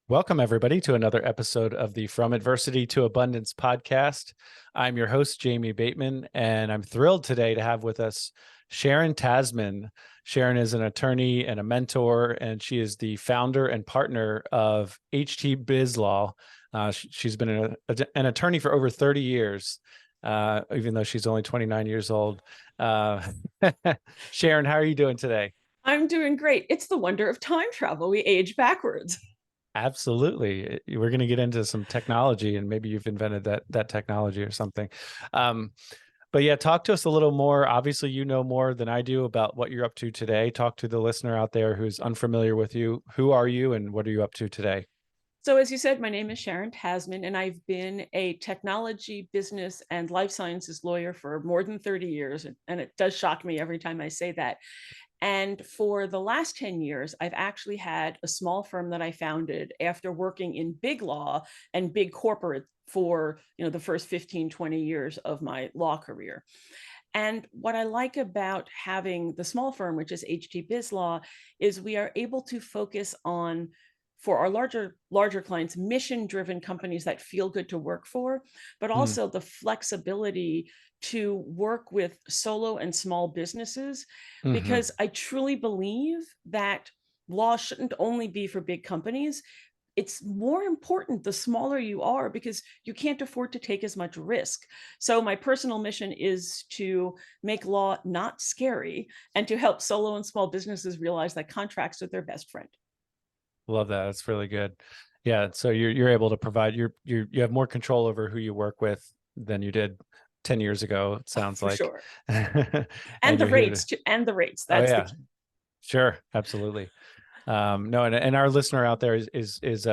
Welcome, everybody, to another episode of the From Adversity to Abundance podcast. I'm your host, Jamie Bateman, and I'm thrilled today to have with us Sharon Tasman. Sharon is an attorney and a mentor, and she is the founder and partner of HT Biz Law. She's been an attorney for over 30 years, even though she's only 29 years old. Sharon, how are you doing today? I'm doing great. It's the wonder of time travel. We age backwards. Absolutely. We're going to get into some technology, and maybe you've invented that technology or something. Um, but yeah, talk to us a little more. Obviously, you know more than I do about what you're up to today. Talk to the listener out there who's unfamiliar with you. Who are you and what are you up to today? So, as you said, my name is Sharon Tasman, and I've been a technology, business, and life sciences lawyer for more than 30 years. And it does shock me every time I say that. And for the last 10 years, I've actually had a small firm that I founded after working in big law and big corporate for the first 15, 20 years of my law career. And what I like about having the small firm, which is HT Biz Law, is we are able to focus on, for our larger clients, mission-driven companies that feel good to work for, but Mm, also the flexibility to work with solo and small businesses, hmm. because I truly believe that law shouldn't only be for big companies. It's more important the smaller you are because you can't afford to take as much risk. So my personal mission is to make law not scary and to help solo and small businesses realize that contracts are their best friend. Love that. That's really good. Yeah. So you're able to provide you have more control over who you work with than you did 10 years ago, it Oh, sounds for like. sure. And And the you're here rates to, too, and the rates. oh That's the yeah, key. sure. Absolutely. No, and our listener out there is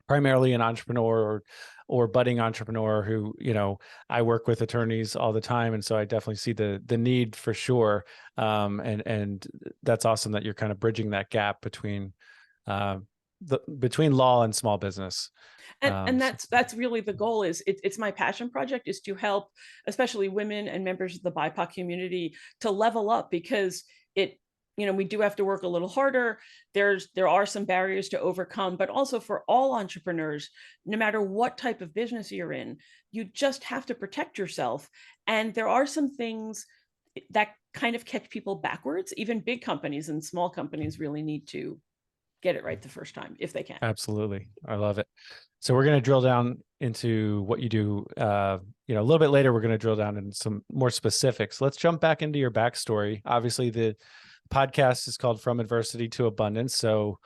primarily an entrepreneur or budding entrepreneur who, I work with attorneys all the time, and so I definitely see the need for sure. And that's awesome that you're kind of bridging that gap uh, between law and small business. And So, that's really the goal. It's my passion project, is to help especially women and members of the BIPOC community to level up, because it we do have to work a little harder. There are some barriers to overcome, but also for all entrepreneurs, no matter what type of business you're in, you just have to protect yourself. And there are some things that kind of catch people backwards. Even big companies and small companies really need to get it right the first time if they can. absolutely, I love it. So we're going to drill down into what you do. A little bit later, we're going to drill down into some more specifics. Let's jump back into your backstory. Obviously, the podcast is called From Adversity to Abundance. So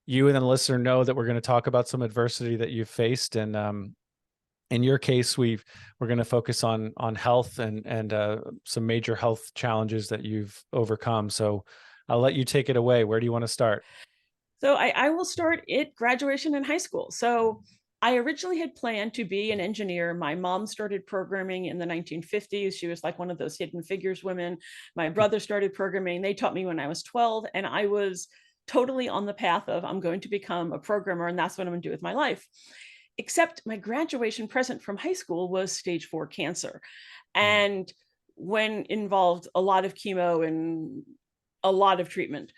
you and the listener know that we're going to talk about some adversity that you've faced. And in your case, we're going to focus on health and some major health challenges that you've overcome. So I'll let you take it away. Where do you want to start? So I will start at graduation in high school. So I originally had planned to be an engineer. My mom started programming in the 1950s. She was like one of those hidden figures women. My brother started programming. They taught me when I was 12, and I was totally on the path of, I'm going to become a programmer, and that's what I'm going to do with my life. Except my graduation present from high school was stage 4 cancer. Mm, And when involved a lot of chemo and a lot of treatment.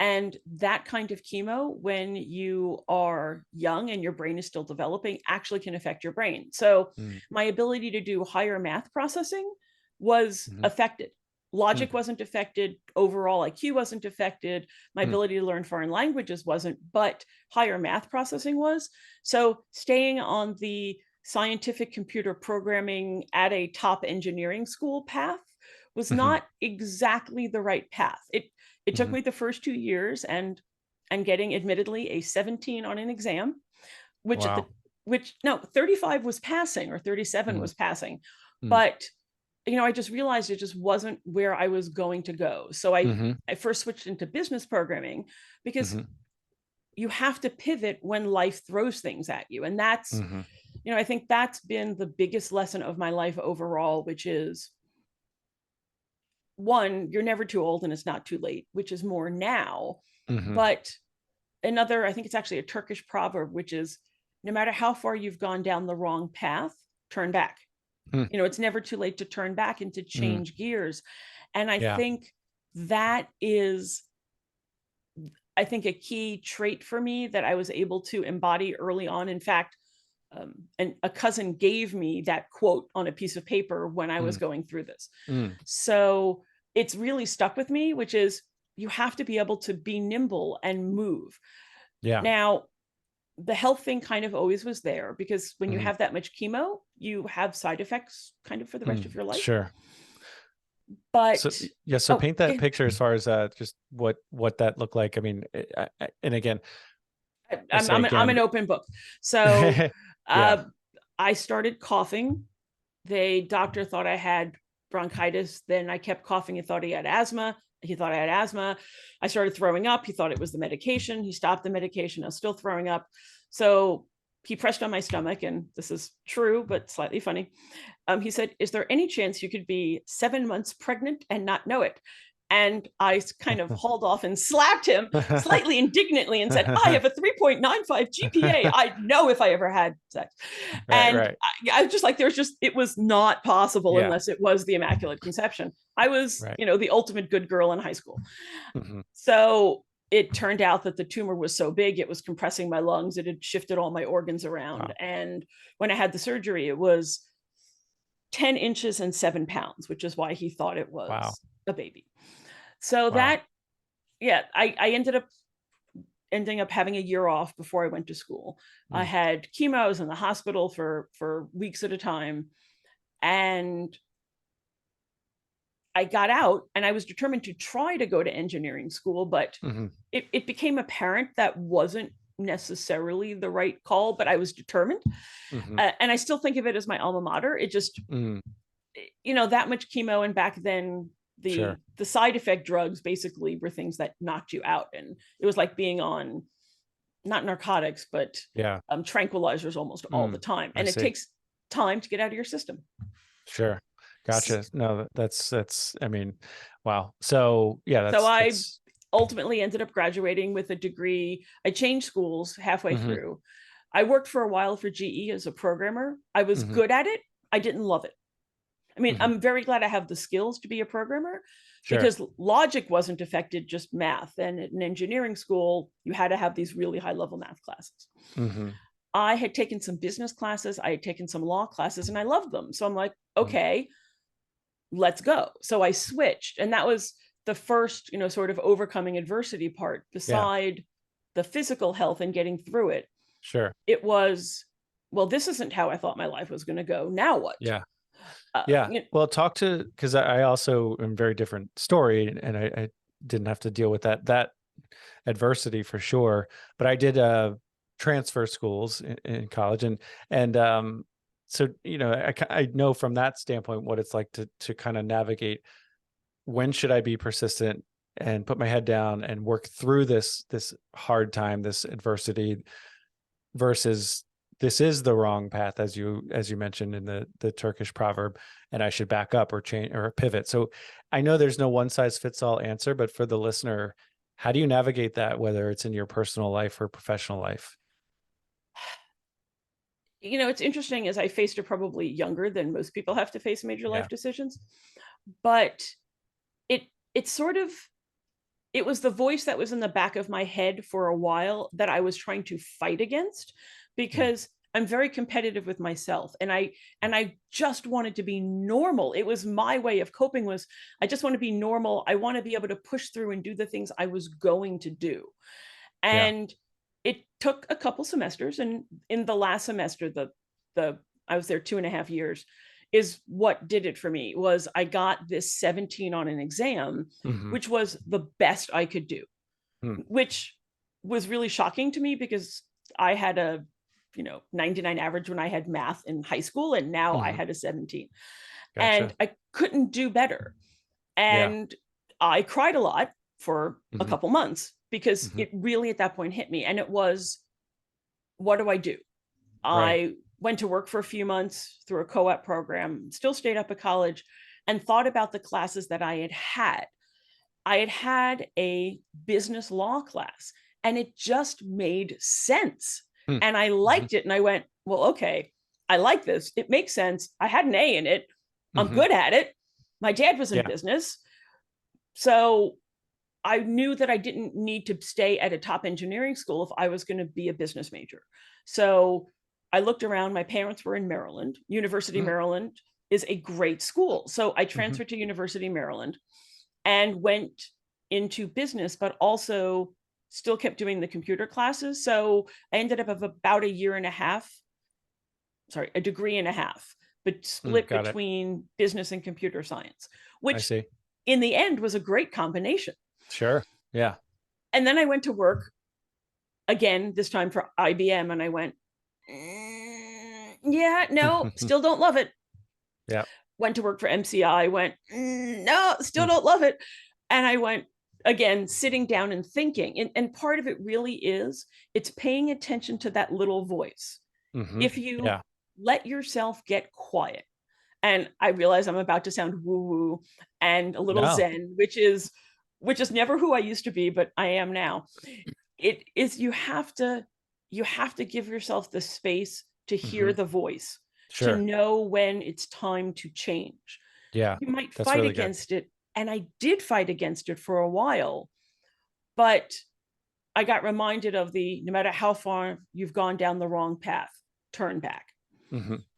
And that kind of chemo, when you are young and your brain is still developing, actually can affect your brain. So mm, my ability to do higher math processing was mhm, affected. mm, Logic wasn't affected. Overall IQ wasn't affected. My mm, ability to learn foreign languages wasn't, but higher math processing was. So staying on the scientific computer programming at a top engineering school path was mhm, not exactly the right path. It took mhm. me the first 2 years, and getting admittedly a 17 on an exam, which at the Wow. which no 35 was passing, or 37 Mm, was passing. mm, But I just realized it just wasn't where I was going to go. So I mhm, I first switched into business programming, because mhm, you have to pivot when life throws things at you. And that's, mhm, I think that's been the biggest lesson of my life overall, which is, one, you're never too old and it's not too late, which is more now. mhm, But another, I think it's actually a Turkish proverb, which is, no matter how far you've gone down the wrong path, turn back. mm, It's never too late to turn back and to mm. change gears. And I Yeah. think that is I think a key trait for me that I was able to embody early on. In fact, and a cousin gave me that quote on a piece of paper when I was Mm, going through this. mm, So it's really stuck with me, which is you have to be able to be nimble and move. yeah. Now, the health thing kind of always was there because when you Mhm, have that much chemo, you have side effects kind of for the rest of your life. sure. So But yeah, so oh, paint that okay. picture as far as just what that looked like. I mean, and again, I say again, I'm an open book. So yeah. I started coughing. The doctor thought I had bronchitis. Then I kept coughing and thought he had asthma. He thought I had asthma. I started throwing up. He thought it was the medication. He stopped the medication. I was still throwing up. So he pressed on my stomach, and this is true, but slightly funny. He said, "Is there any chance you could be 7 months pregnant and not know it?" And I kind of hauled off and slapped him slightly indignantly and said, "I have a 3.95 GPA. I'd know if I ever had sex." Right, And right. I was just like, it was not possible Yeah, unless it was the Immaculate Conception. I was, right. the ultimate good girl in high school. Hmm. So it turned out that the tumor was so big, it was compressing my lungs. It had shifted all my organs around. Wow. And when I had the surgery, it was 10 inches and 7 pounds, which is why he thought it Wow. was a baby. So Wow. that, yeah, I ending up having a year off before I went to school. I Mm, had chemo. I was in the hospital for weeks at a time. And I got out and I was determined to try to go to engineering school, but mhm, it became apparent that wasn't necessarily the right call, but I was determined. mhm, And I still think of it as my alma mater. It just, mm, that much chemo. And back then, sure. the side effect drugs basically were things that knocked you out. And it was like being on not narcotics, but Yeah. tranquilizers almost all the time. I And it see. takes time to get out of your system. Sure. Gotcha. No, that's, I mean, wow. So yeah, So I that's, ultimately ended up graduating with a degree. I changed schools halfway hmm, through. I worked for a while for GE as a programmer. I was hmm, good at it. I didn't love it. I mean, hmm, I'm very glad I have the skills to be a programmer sure. because logic wasn't affected, just math. And in engineering school, you had to have these really high level math classes. Hmm. I had taken some business classes, I had taken some law classes, and I loved them. So I'm like, Hmm. okay, let's go. So I switched. And that was the first, sort of overcoming adversity part, Yeah, beside the physical health and getting through it. sure. It was, well, this isn't how I thought my life was going to go. Now what? Yeah. Uh, Yeah. you know, Well, because I also am very different story, and I didn't have to deal with that adversity for sure. But I did transfer schools in college, and so I know from that standpoint what it's like to kind of navigate when should I be persistent and put my head down and work through this hard time, this adversity, versus this is the wrong path, as you mentioned in the Turkish proverb, and I should back up or change or pivot. So I know there's no one size fits all answer, but for the listener, how do you navigate that, whether it's in your personal life or professional life? it's interesting, as I faced it probably younger than most people have to face major Yeah. life decisions, but it it sort of it was the voice that was in the back of my head for a while that I was trying to fight against, Mm, because I'm very competitive with myself, and I just wanted to be normal. It was my way of coping, was I just want to be normal. I want to be able to push through and do the things I was going to do. yeah. And it took a couple semesters, and in the last semester, the I was there 2.5 years, is what did it for me. Was I got this 17 on an exam, Hmm. which was the best I could do, Hmm. which was really shocking to me because I had a 99 average when I had math in high school, and now I Hmm. had a 17, and Gotcha. I couldn't do better. Yeah. And I cried a lot for a Hmm. couple months because Hmm. it really at that point hit me. And it was, what do I do? Right. I went to work for a few months through a co-op program, still stayed up at college, and thought about the classes that I had had. I had had a business law class, and it just made sense. Hmm. And I Hmm. liked it. And I went, well, okay, I like this. It makes sense. I had an A in it. I'm Hmm. good at it. My dad was in Yeah. business. So I knew that I didn't need to stay at a top engineering school if I was going to be a business major. So I looked around. My parents were in Maryland. University of Maryland is a great school. So I transferred to University of Maryland and went into business, but also still kept doing the computer classes. So I ended up with about a degree and a half, but split Got it. between business and computer science, I which see. in the end was a great combination. Sure. Yeah. And then I went to work again, this time for IBM, and I went, yeah, no, still don't love it. Yeah. Went to work for MCI, went, no, still don't love it. And I went, again, sitting down and thinking. And part of it really is, it's paying attention to that little voice. If you let yourself get quiet, and I realize I'm about to sound woo-woo and a little zen, which is never who I used to be, but I am now. It is, you have to give yourself the space to hear the voice, to know when it's time to change. Yeah. You might That's fight really against it. And I did fight against it for a while, but I got reminded of no matter how far you've gone down the wrong path, turn back.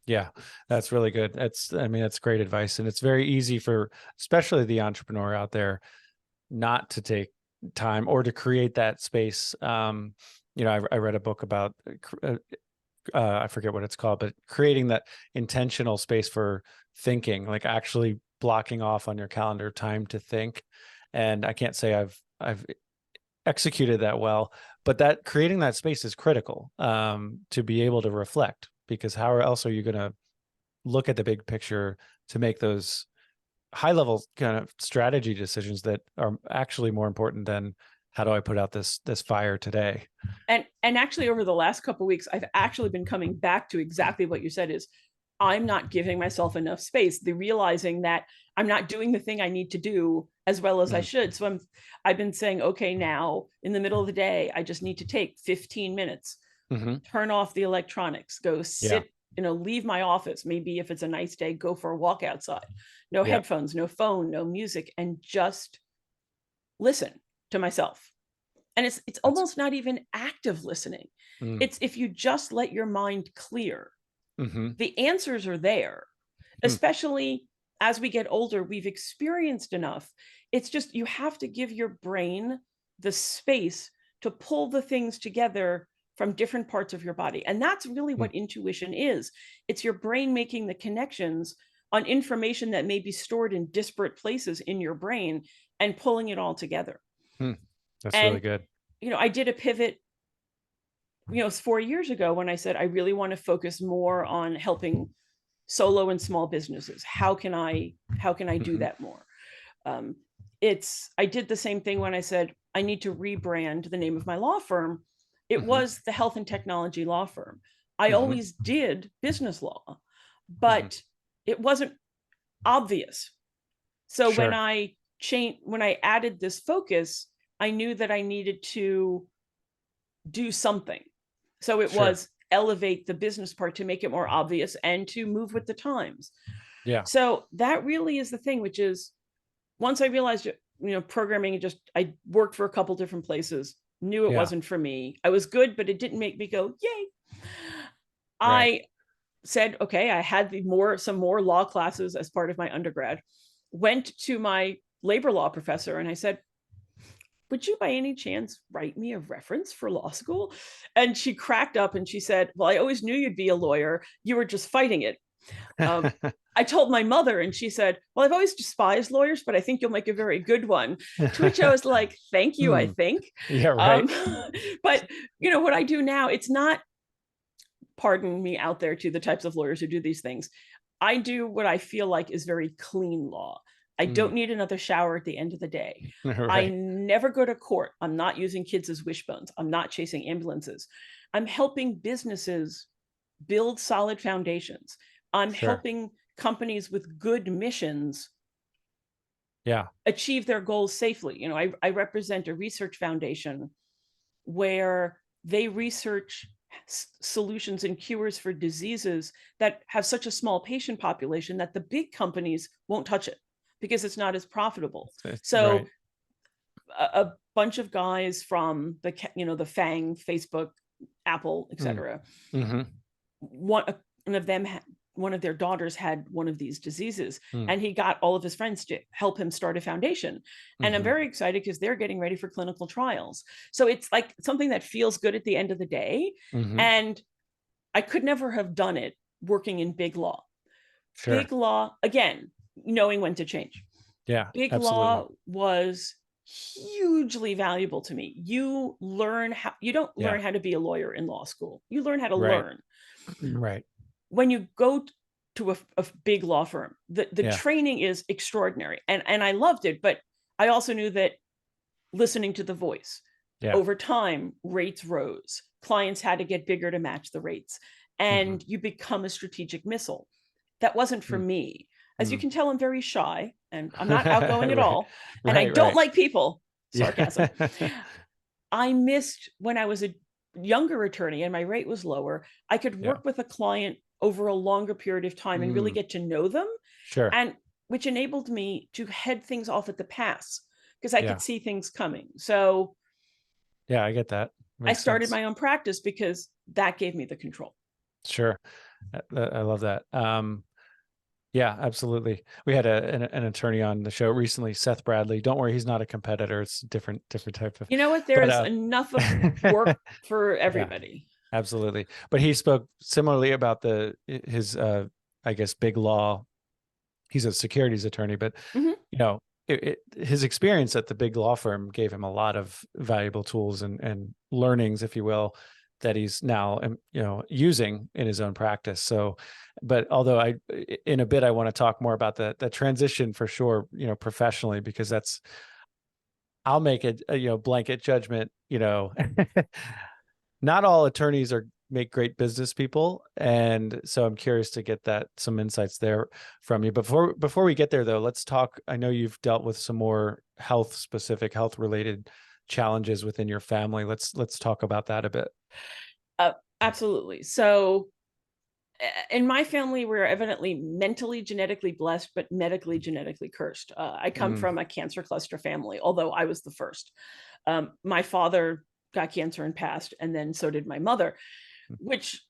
Yeah, that's really good. That's great advice. And it's very easy for, especially the entrepreneur out there, not to take time or to create that space. I read a book about, I forget what it's called, but creating that intentional space for thinking, like actually blocking off on your calendar time to think. And I can't say I've executed that well, but that creating that space is critical, to be able to reflect, because how else are you going to look at the big picture to make those high level kind of strategy decisions that are actually more important than how do I put out this fire today? And actually, over the last couple of weeks, I've actually been coming back to exactly what you said, is I'm not giving myself enough space. The realizing that I'm not doing the thing I need to do as well as I should. So I've been saying, okay, now in the middle of the day, I just need to take 15 minutes, turn off the electronics, go sit, leave my office. Maybe if it's a nice day, go for a walk outside, no headphones, no phone, no music, and just listen to myself. And it's almost not even active listening. It's if you just let your mind clear, the answers are there, especially as we get older, we've experienced enough. It's just, you have to give your brain the space to pull the things together from different parts of your body. And that's really what intuition is. It's your brain making the connections on information that may be stored in disparate places in your brain and pulling it all together. That's really good. I did a pivot, 4 years ago when I said, I really want to focus more on helping solo and small businesses. How can I do that more? I did the same thing when I said, I need to rebrand the name of my law firm. It was the Health and Technology Law Firm. I always did business law, but it wasn't obvious. So when I added this focus, I knew that I needed to do something. So it was elevate the business part to make it more obvious and to move with the times. Yeah. So that really is the thing, which is, once I realized, programming, I worked for a couple different places, knew it wasn't for me. I was good, but it didn't make me go, yay. I said, okay, I had some more law classes as part of my undergrad, went to my labor law professor and I said, would you by any chance write me a reference for law school? And she cracked up and she said, well, I always knew you'd be a lawyer. You were just fighting it. I told my mother and she said, well, I've always despised lawyers, but I think you'll make a very good one. To which I was like, thank you, I think. Yeah, right. But what I do now, it's not, pardon me out there to the types of lawyers who do these things. I do what I feel like is very clean law. I don't need another shower at the end of the day. I never go to court. I'm not using kids as wishbones. I'm not chasing ambulances. I'm helping businesses build solid foundations. I'm helping companies with good missions achieve their goals safely. I represent a research foundation where they research solutions and cures for diseases that have such a small patient population that the big companies won't touch it because it's not as profitable. So a bunch of guys from the FANG, Facebook, Apple, etc. Mm-hmm. One of their daughters had one of these diseases, Mm. and he got all of his friends to help him start a foundation. And I'm Mm-hmm. very excited because they're getting ready for clinical trials. So it's like something that feels good at the end of the day. Mm-hmm. And I could never have done it working in big law. Sure. Big law, again, knowing when to change. Yeah, Big absolutely. law was hugely valuable to me. You don't learn how to be a lawyer in law school. You learn how to Right. learn. Right. When you go to a big law firm, the Yeah. training is extraordinary. And I loved it, but I also knew that listening to the voice, over time, rates rose. Clients had to get bigger to match the rates. And you become a strategic missile. That wasn't for me. As you can tell, I'm very shy and I'm not outgoing at all. And I don't like people. Sarcasm. I missed when I was a younger attorney and my rate was lower. I could work with a client over a longer period of time and really get to know them. Sure. And which enabled me to head things off at the pass because I could see things coming. So yeah, I get that. I started my own practice because that gave me the control. Sure. I love that. Yeah, absolutely. We had an attorney on the show recently, Seth Bradley. Don't worry, he's not a competitor. It's different type of. You know what? There's enough of work for everybody. Yeah, absolutely. But he spoke similarly about his I guess big law. He's a securities attorney, but you know, his experience at the big law firm gave him a lot of valuable tools and learnings, if you will, that he's now, you know, using in his own practice. So, but although in a bit, I want to talk more about the transition for sure, you know, professionally, because I'll make a blanket judgment, you know, not all attorneys make great business people. And so I'm curious to get some insights there from you. Before we get there though, let's talk, I know you've dealt with some more health related challenges within your family. Let's talk about that a bit. Absolutely. So in my family, we're evidently mentally genetically blessed, but medically genetically cursed. I come from a cancer cluster family, although I was the first. My father got cancer and passed, and then so did my mother, which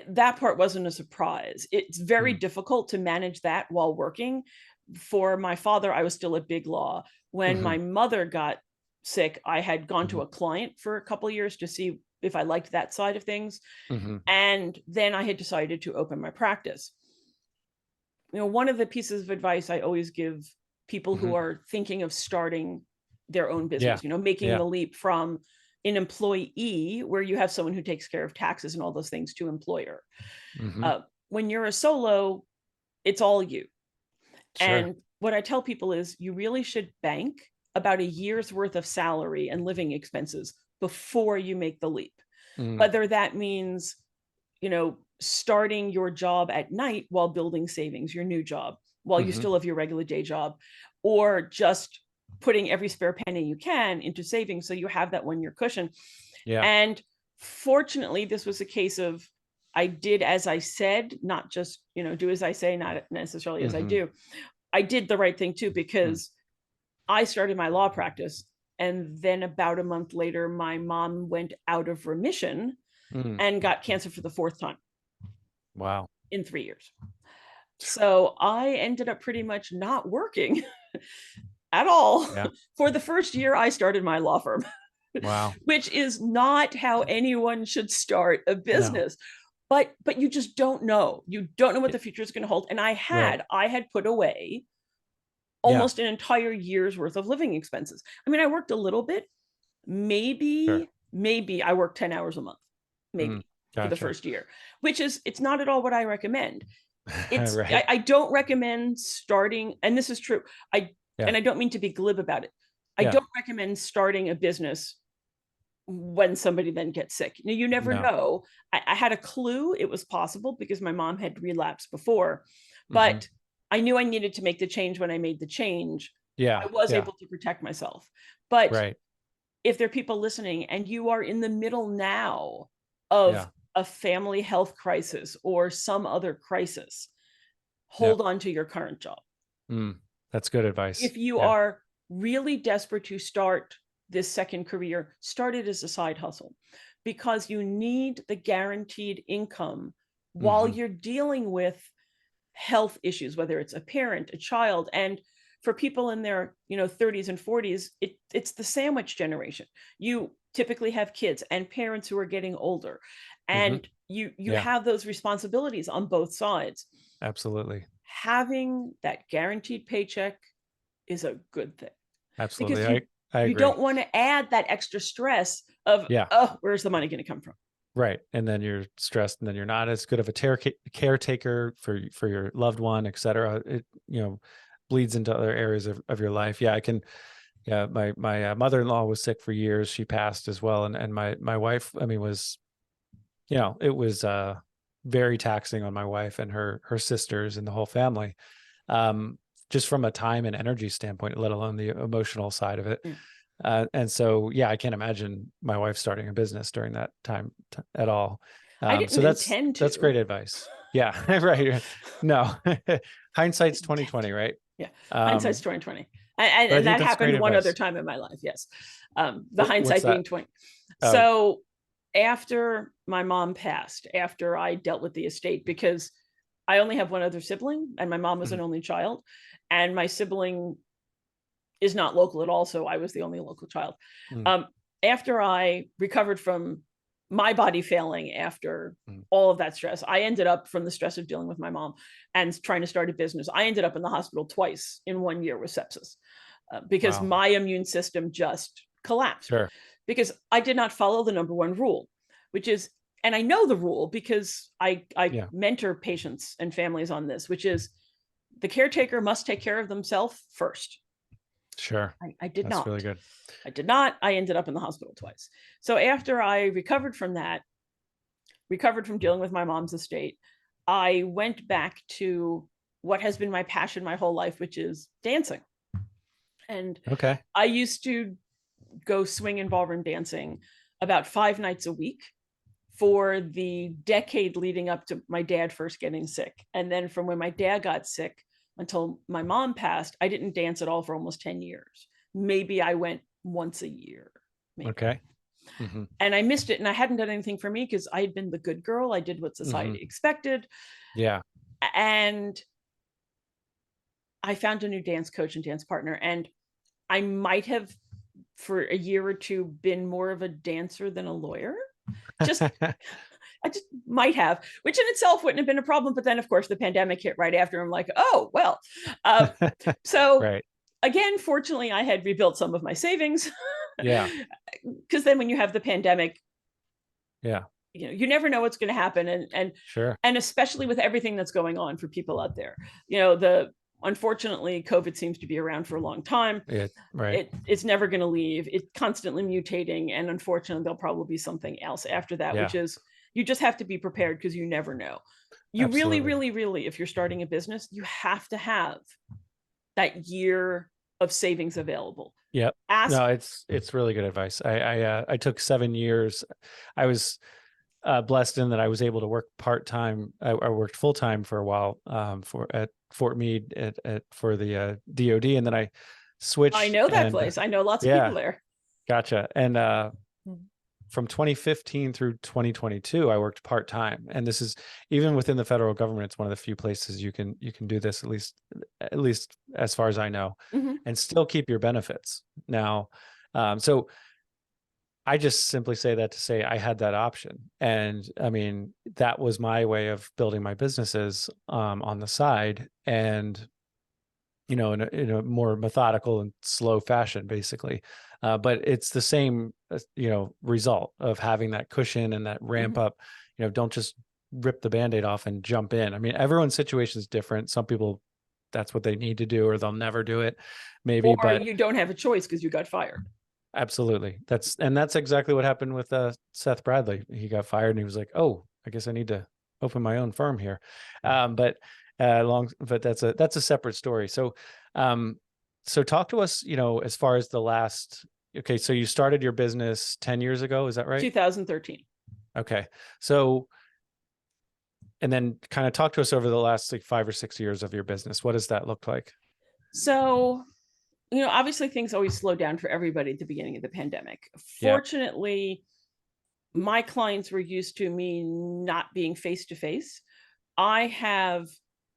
that part wasn't a surprise. It's very difficult to manage that while working. For my father, I was still at big law. When my mother got sick, I had gone to a client for a couple of years to see if I liked that side of things. And then I had decided to open my practice. You know, one of the pieces of advice I always give people who are thinking of starting their own business, you know, making the leap from an employee where you have someone who takes care of taxes and all those things to employer. When you're a solo, it's all you. Sure. And what I tell people is you really should bank about a year's worth of salary and living expenses before you make the leap. Whether that means, you know, starting your job at night while building savings, your new job, while you still have your regular day job, or just putting every spare penny you can into savings so you have that 1 year cushion. And fortunately, this was a case of I did as I said, not just, you know, do as I say, not necessarily as I do. I did the right thing too, because I started my law practice. And then about a month later, my mom went out of remission and got cancer for the 4th time. Wow. In 3 years. So I ended up pretty much not working at all. For the first year I started my law firm. Wow. Which is not how anyone should start a business. No. But you just don't know. You don't know what the future is going to hold. And I had put away almost an entire year's worth of living expenses. I mean, I worked a little bit. Maybe I worked 10 hours a month. Maybe. For the first year, which is, it's not at all what I recommend. It's I don't recommend starting, and this is true. And I don't mean to be glib about it. I don't recommend starting a business when somebody then gets sick. You never know. I had a clue it was possible because my mom had relapsed before, but I knew I needed to make the change. When I made the change, I was able to protect myself. But if there are people listening and you are in the middle now of a family health crisis or some other crisis, hold on to your current job. That's good advice. If you are really desperate to start this second career, started as a side hustle, because you need the guaranteed income while Hmm. you're dealing with health issues, whether it's a parent, a child. And for people in their 30s and 40s, it's the sandwich generation. You typically have kids and parents who are getting older, Hmm. and you Yeah, have those responsibilities on both sides. absolutely. Having that guaranteed paycheck is a good thing, Absolutely. because I you agree. don't want to add that extra stress of, Yeah. oh, where's the money going to come from? Right. And then you're stressed, and then you're not as good of a caretaker for your loved one, et cetera. It, bleeds into other areas of your life. Yeah. I can, yeah. My mother-in-law was sick for years. She passed as well. And my wife, I mean, was, it was, very taxing on my wife and her sisters and the whole family. Um, just from a time and energy standpoint, let alone the emotional side of it. Yeah. And so, yeah, I can't imagine my wife starting a business during that time at all. I So didn't intend that's to. great advice. Yeah, right. No, hindsight's 2020, right? Yeah, hindsight's Um, 2020, but I and think that that's great happened one other advice. time in my life. Yes, the What's hindsight that? being 20. Oh, So after my mom passed, after I dealt with the estate, because I only have one other sibling, and my mom was mhm, an only child, and my sibling is not local at all, so I was the only local child. mm, Um, After I recovered from my body failing after mm. all of that stress, I ended up, from the stress of dealing with my mom and trying to start a business, I ended up in the hospital twice in 1 year with sepsis, because Wow. my immune system just collapsed, Sure. because I did not follow the number one rule, which is, and I know the rule because I Yeah. mentor patients and families on this, which is the caretaker must take care of themselves first. Sure. I did That's really not. good. I did not. I ended up in the hospital twice. So after I recovered from that, recovered from dealing with my mom's estate, I went back to what has been my passion my whole life, which is dancing. And Okay. I used to go swing and ballroom dancing about 5 nights a week for the decade leading up to my dad first getting sick. And then from when my dad got sick until my mom passed, I didn't dance at all for almost 10 years. Maybe I went once a year, maybe. Okay. Hmm. And I missed it. And I hadn't done anything for me because I had been the good girl. I did what Hmm. society expected. Yeah. And I found a new dance coach and dance partner. And I might have, for a year or two, been more of a dancer than a lawyer. Just I just might have, which in itself wouldn't have been a problem. But then, of course, the pandemic hit right after. I'm like, oh, well. Uh, so, Right. again, fortunately, I had rebuilt some of my savings, Yeah. because then when you have the pandemic, Yeah. you never know what's going to happen. Sure. And especially with everything that's going on for people out there, unfortunately, COVID seems to be around for a long time. Yeah. Right. It's never going to leave. It's constantly mutating. And unfortunately, there'll probably be something else after that, which Yeah. is, you just have to be prepared, because you never know. You really, Absolutely. really, really, if you're starting a business, you have to have that year of savings available. Yep. Ask. No, it's really good advice. I took 7 years. I was blessed in that I was able to work part-time. I worked full-time for a while, for at Fort Meade for the DoD, and then I I switched. know that And place. I know lots of people yeah, there. gotcha. And from 2015 through 2022, I worked part-time. And this is, even within the federal government, it's one of the few places you can do this, at least as far as I know, Mhm. and still keep your benefits. Now, so I just simply say that to say I had that option. And I mean, that was my way of building my businesses, on the side, and, in a more methodical and slow fashion, basically. But it's the same, result of having that cushion and that ramp Mhm. up. Don't just rip the Band-Aid off and jump in. I mean, everyone's situation is different. Some people, that's what they need to do, or they'll never do it, maybe. Or But you don't have a choice because you got fired. absolutely. That's exactly what happened with Seth Bradley. He got fired and he was like, "Oh, I guess I need to open my own firm here." But that's a separate story. Um, so talk to us, as far as the last. Okay, so you started your business 10 years ago, is that right? 2013. Okay. So, and then kind of talk to us over the last like 5 or 6 years of your business. What does that look like? So Obviously things always slow down for everybody at the beginning of the pandemic. Yep. Fortunately, my clients were used to me not being face to face. I have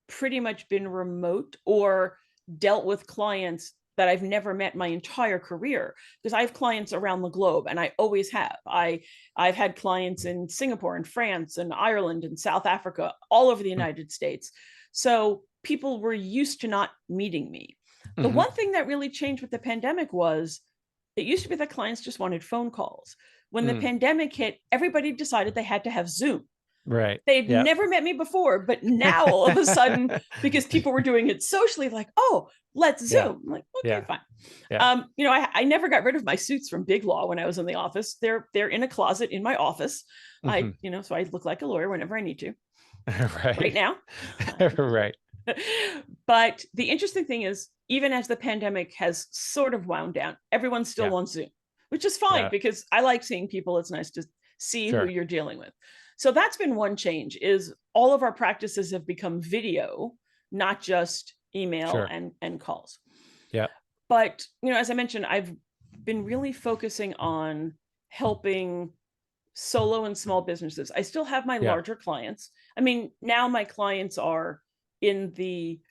pretty much been remote or dealt with clients that I've never met my entire career, because I have clients around the globe and I always have. I've had clients in Singapore and France and Ireland and South Africa, all over the United States. So people were used to not meeting me. The Mm-hmm. one thing that really changed with the pandemic was it used to be that clients just wanted phone calls. When the Mm. pandemic hit, everybody decided they had to have Zoom. Right. They'd Yep. never met me before, but now all of a sudden, because people were doing it socially, like, oh, let's Yeah. Zoom. I'm like, okay, Yeah. fine. Yeah. I never got rid of my suits from Big Law when I was in the office. They're in a closet in my office. Mm-hmm. So I look like a lawyer whenever I need to. Right Right. now. Right. But the interesting thing is, even as the pandemic has sort of wound down, everyone's still Yeah. on Zoom, which is fine Yeah. because I like seeing people. It's nice to see who Sure. you're dealing with. So that's been one change, is all of our practices have become video, not just email Sure. and calls. Yeah. But, as I mentioned, I've been really focusing on helping solo and small businesses. I still have my Yeah. larger clients. I mean, now my clients are in the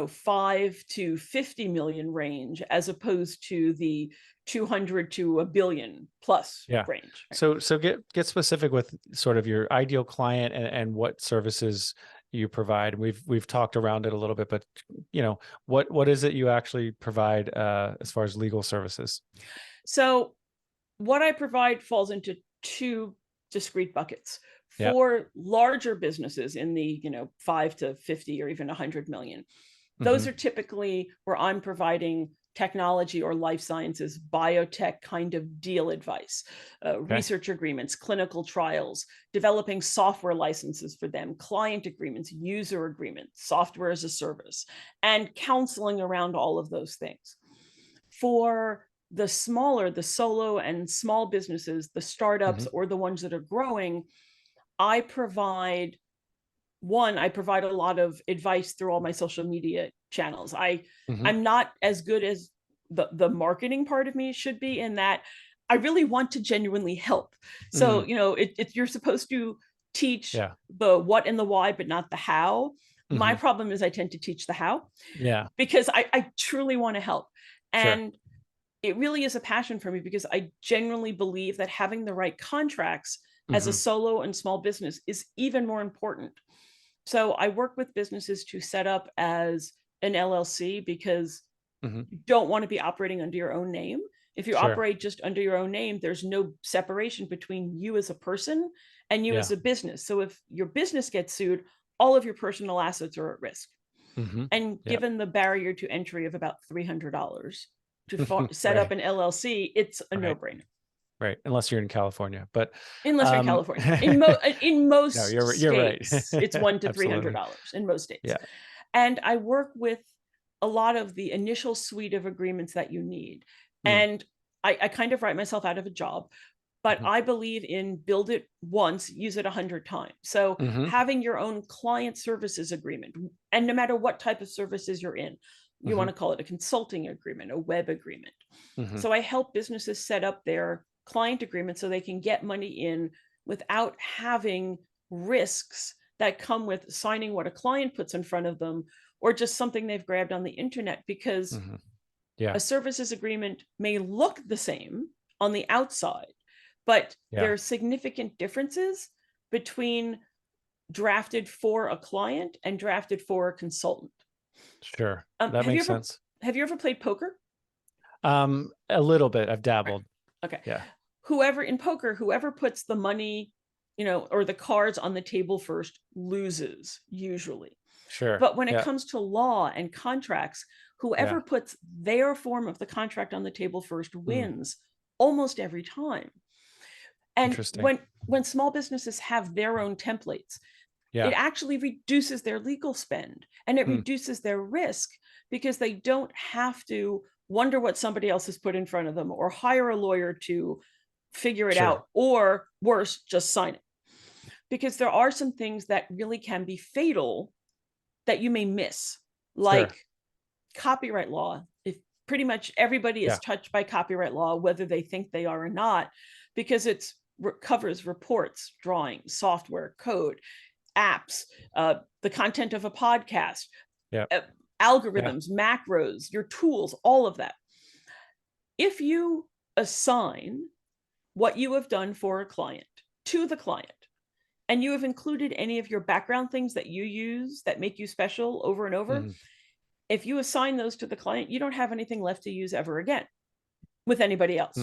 5 to 50 million range, as opposed to the 200 to a billion plus Yeah. range. So get specific with sort of your ideal client and what services you provide. We've talked around it a little bit, but what is it you actually provide as far as legal services? So what I provide falls into two discrete buckets. Yeah. For larger businesses in the 5 to 50 or even 100 million, those Mm-hmm. are typically where I'm providing technology or life sciences, biotech kind of deal advice, Okay. research agreements, clinical trials, developing software licenses for them, client agreements, user agreements, software as a service, and counseling around all of those things. For the smaller, the solo and small businesses, the Mm-hmm. startups or the ones that are growing, I provide a lot of advice through all my social media channels. Mm-hmm. I'm not as good as the marketing part of me should be, in that I really want to genuinely help. So, Mm. you're supposed to teach Yeah. the what and the why, but not the how. My Mm-hmm. problem is I tend to teach the how, Yeah. because I truly want to help. Sure. And it really is a passion for me, because I genuinely believe that having the right contracts as a Mm-hmm. solo and small business is even more important. So I work with businesses to set up as an LLC, because Mm-hmm. you don't want to be operating under your own name. If you Sure. operate just under your own name, there's no separation between you as a person and you Yeah. as a business. So if your business gets sued, all of your personal assets are at risk. Mm-hmm. And Yep. given the barrier to entry of about $300 to set up Right. an LLC, it's a Right. no-brainer. Right. Unless you're in California, but Unless you're in um, California. In no, most you're right. states, it's $1 to Absolutely. $300 in most states. Yeah. And I work with a lot of the initial suite of agreements that you need. Mm. And I kind of write myself out of a job, but Mm-hmm. I believe in build it once, use it 100 times. So Mm-hmm. having your own client services agreement, and no matter what type of services you're in, you Mm-hmm. want to call it a consulting agreement, a web agreement. Mm-hmm. So I help businesses set up their client agreement so they can get money in without having risks that come with signing what a client puts in front of them, or just something they've grabbed on the internet, because Mm-hmm. Yeah. a services agreement may look the same on the outside, but Yeah. there are significant differences between drafted for a client and drafted for a consultant. Sure. Um, That have you makes ever sense. have you ever played poker? A little bit. I've Right. dabbled. Okay. Yeah. Whoever puts the money, or the cards on the table first loses, usually. Sure. But when it Yeah. comes to law and contracts, Yeah. whoever puts their form of the contract on the table first Mm. wins almost every time. And Interesting. when small businesses have their own templates, it Yeah. actually reduces their legal spend, and it Mm. reduces their risk, because they don't have to wonder what somebody else has put in front of them, or hire a lawyer to figure it Sure. out, or worse, just sign it. Because there are some things that really can be fatal that you may miss, Sure. like copyright law. If pretty much everybody is Yeah. touched by copyright law, whether they think they are or not, because it covers reports, drawings, software, code, apps, the content of a podcast, Yeah. Yeah. algorithms, macros, your tools, all of that. If you assign what you have done for a client to the client, and you have included any of your background things that you use that make you special over and over, if you assign those to the client, you don't have anything left to use ever again with anybody else.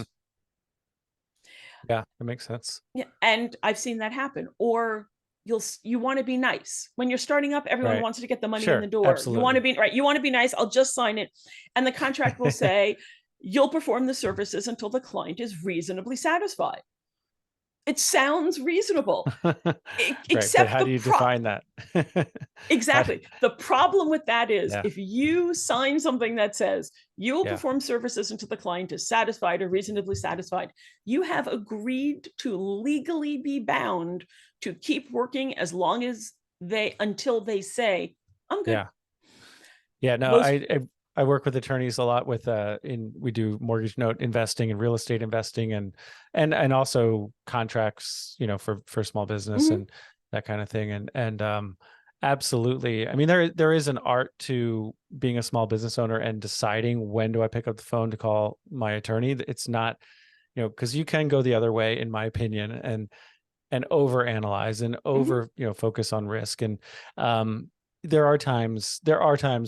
Yeah, that makes sense. Yeah, and I've seen that happen. Or you want to be nice when you're starting up. Everyone Right. wants to get the money in the Sure. door. You want to be right. You want to be nice. I'll just sign it, and the contract will say you'll perform the services until the client is reasonably satisfied. It sounds reasonable, Right. But except how do you define that? Exactly. The problem with that is Yeah. if you sign something that says you will Yeah. perform services until the client is satisfied or reasonably satisfied, you have agreed to legally be bound to keep working as long as until they say, I'm good. Yeah. Yeah. No, Most, I work with attorneys a lot with we do mortgage note investing and real estate investing and also contracts, for small business Mhm. and that kind of thing. And absolutely. I mean, there is an art to being a small business owner and deciding when do I pick up the phone to call my attorney. It's not, because you can go the other way, in my opinion, and overanalyze and over, focus on risk. And there are times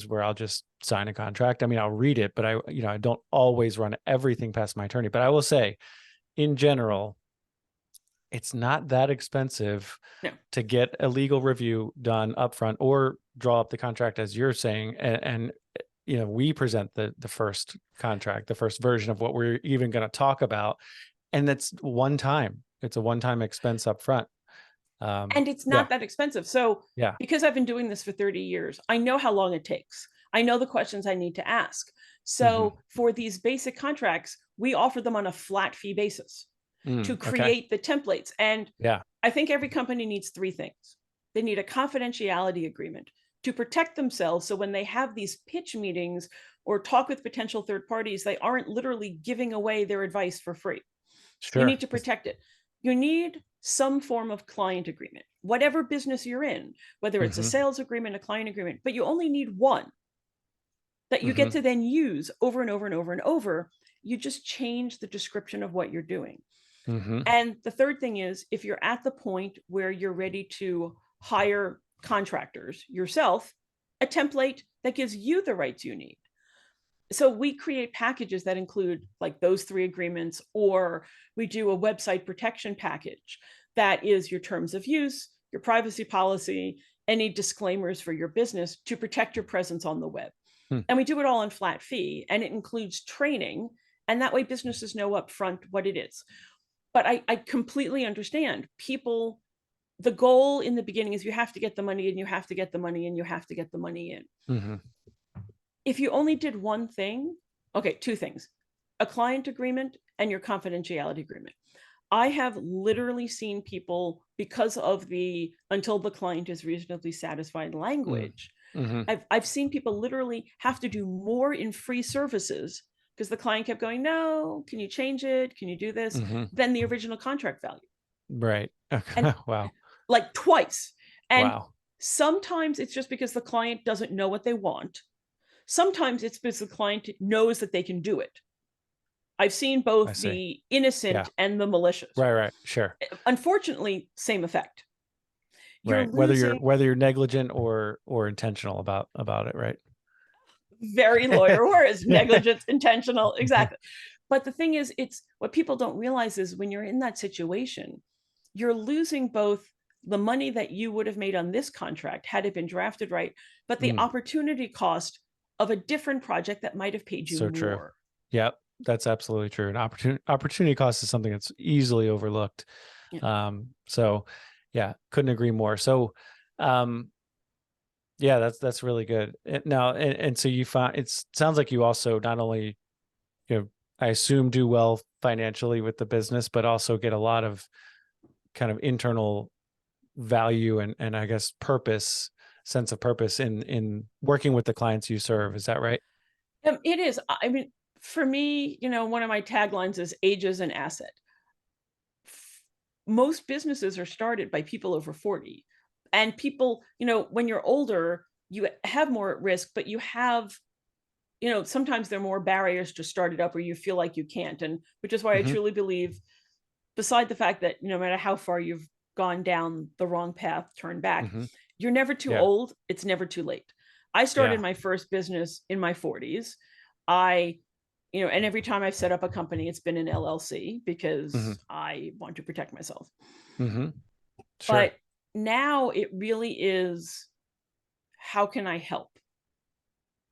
where I'll just sign a contract. I mean, I'll read it, but I don't always run everything past my attorney. But I will say, in general, it's not that expensive No. to get a legal review done upfront or draw up the contract, as you're saying. And we present the first contract, the first version of what we're even going to talk about. And that's one time. It's a one-time expense up front. And it's Yeah. not that expensive. So Yeah. because I've been doing this for 30 years, I know how long it takes. I know the questions I need to ask. So for these basic contracts, we offer them on a flat fee basis to Okay. create the templates. And Yeah. I think every company needs three things. They need a confidentiality agreement to protect themselves. So when they have these pitch meetings or talk with potential third parties, they aren't literally giving away their advice for free. You need Sure. to protect it. You need some form of client agreement, whatever business you're in, whether it's a sales agreement, a client agreement, but you only need one that you get to then use over and over and over and over. You just change the description of what you're doing. And the third thing is, if you're at the point where you're ready to hire contractors yourself, a template that gives you the rights you need. So we create packages that include like those three agreements, or we do a website protection package that is your terms of use, your privacy policy, any disclaimers for your business to protect your presence on the web. And we do it all on flat fee, and it includes training. And that way businesses know upfront what it is. But I completely understand people. The goal in the beginning is you have to get the money and you have to get the money and you have to get the money in. If you only did one thing, okay, two things, a client agreement and your confidentiality agreement. I have literally seen people, because of the until the client is reasonably satisfied language, I've seen people literally have to do more in free services because the client kept going, no, can you change it? Can you do this? Than the original contract value. Right. Okay. And Wow. like twice. And Wow. sometimes it's just because the client doesn't know what they want. Sometimes it's because the client knows that they can do it. I've seen I both see. the innocent and the malicious. Right. Sure. Unfortunately, same effect. You're Right. Whether losing you're negligent or intentional about it, right? very lawyer words, negligence, intentional, exactly. But the thing is, it's what people don't realize is when you're in that situation, you're losing both the money that you would have made on this contract had it been drafted right, but the opportunity cost of a different project that might have paid you So more. true. Yep, that's absolutely true. An opportunity cost is something that's easily overlooked. Yeah. So yeah, couldn't agree more. So yeah, that's really good. Now, and so you find, it sounds like you also not only, I assume do well financially with the business, but also get a lot of kind of internal value and I guess sense of purpose in working with the clients you serve. Is that right? It is. I mean, for me, one of my taglines is age is an asset. Most businesses are started by people over 40. And people, when you're older, you have more at risk, but you have, sometimes there are more barriers to start it up, or you feel like you can't. And which is why I Hmm. truly believe, beside the fact that no matter how far you've gone down the wrong path, turn back, Hmm. you're never too Yeah. old. It's never too late. I started Yeah. my first business in my 40s. I and every time I've set up a company, it's been an LLC Hmm. because I want to protect myself. Hmm. Sure. But now it really is, how can I help